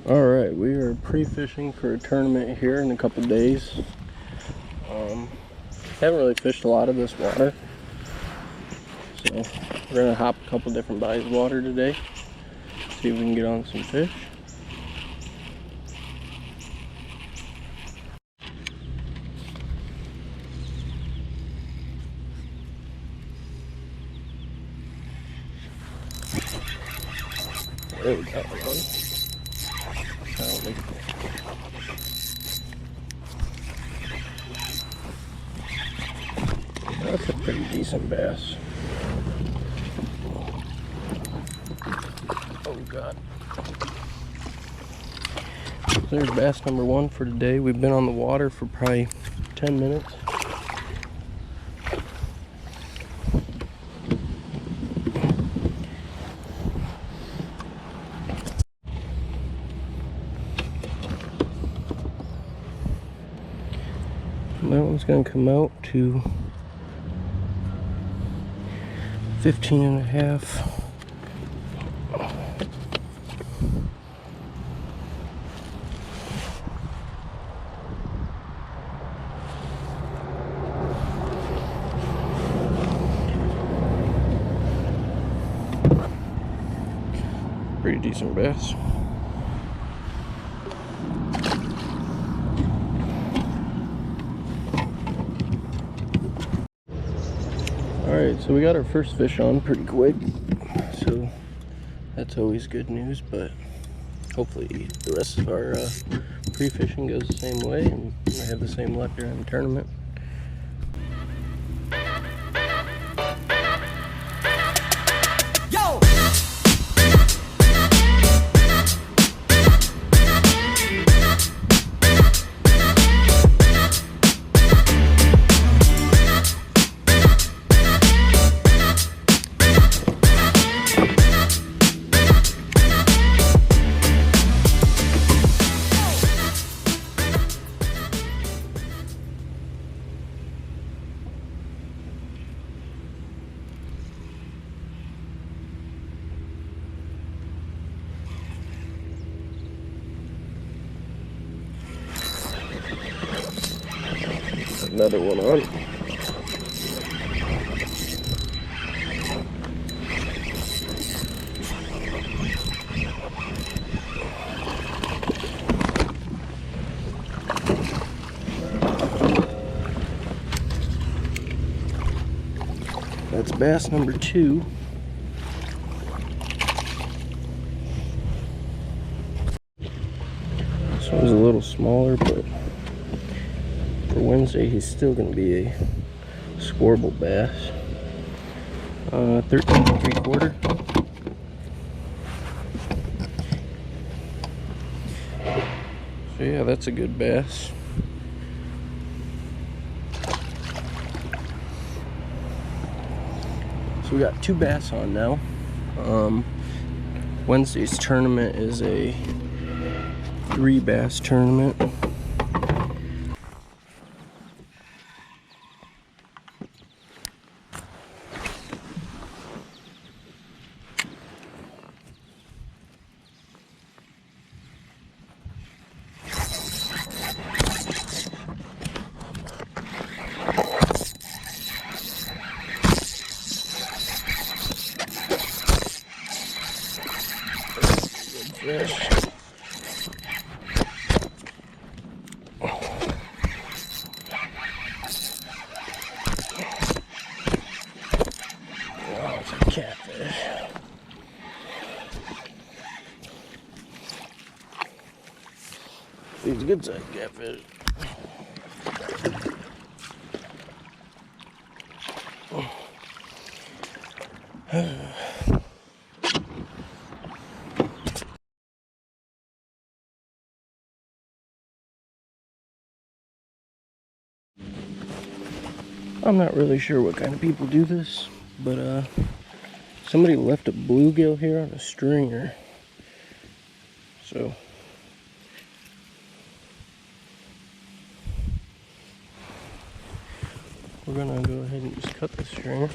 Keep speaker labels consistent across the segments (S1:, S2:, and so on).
S1: Alright, we are pre-fishing for a tournament here in a couple days. Haven't really fished a lot of this water, so we're going to hop a couple different bodies of water today, see if we can get on some fish. There we got one. That's a pretty decent bass. Oh God. There's bass number one for today. We've been on the water for probably 10 minutes. That one's gonna come out to 15.5. Pretty decent bass. Alright, so we got our first fish on pretty quick, so that's always good news, but hopefully the rest of our pre-fishing goes the same way and I have the same luck during the tournament. Another one on. That's bass number two. This one's a little smaller, but for Wednesday, he's still going to be a scoreable bass. 13 3/4. So yeah, that's a good bass. So we got two bass on now. Wednesday's tournament is a 3 bass tournament. Fish. Oh, it's a catfish. He's a good sized catfish. I'm not really sure what kind of people do this, but somebody left a bluegill here on a stringer. So we're gonna go ahead and just cut the stringer.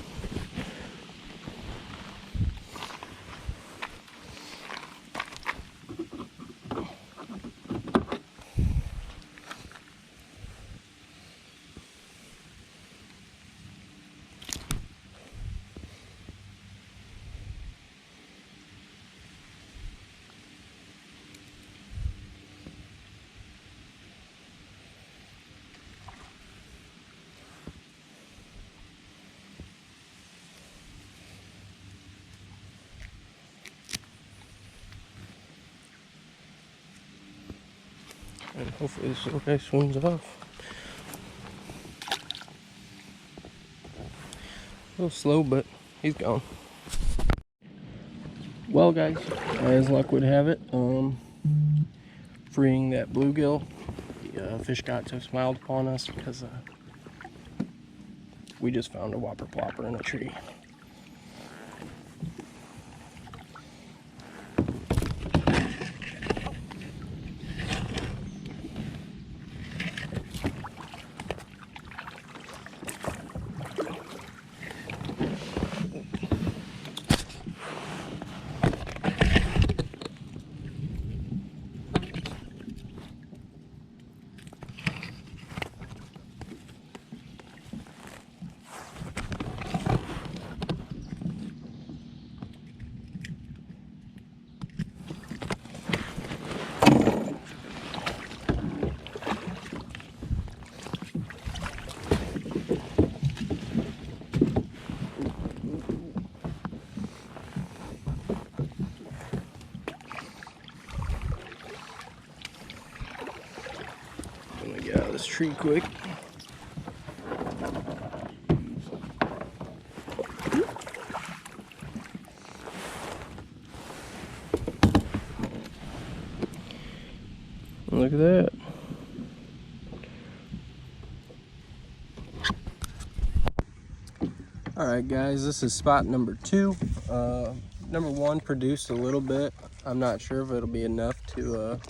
S1: And hopefully this little guy swims off. A little slow, but he's gone. Well, guys, as luck would have it, freeing that bluegill, the fish god so smiled upon us because we just found a whopper plopper in a tree. I'm gonna get out of this tree quick. Look at that. Alright guys, this is spot number 2. Number 1 produced a little bit. I'm not sure if it'll be enough to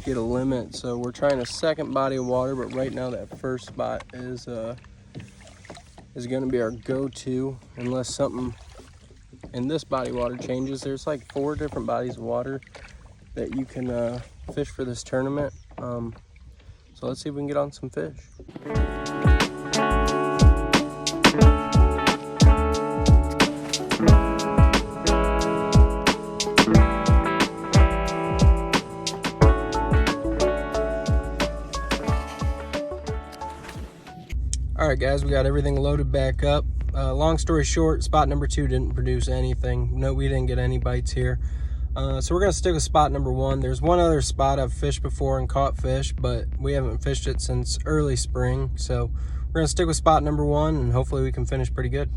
S1: get a limit, so we're trying a second body of water, but right now that first spot is going to be our go-to unless something in this body of water changes. There's like 4 different bodies of water that you can fish for this tournament, so let's see if we can get on some fish. Alright guys, we got everything loaded back up. Long story short, spot number 2 didn't produce anything. No, we didn't get any bites here. So we're going to stick with spot number 1. There's one other spot I've fished before and caught fish, but we haven't fished it since early spring. So we're going to stick with spot number 1 and hopefully we can finish pretty good.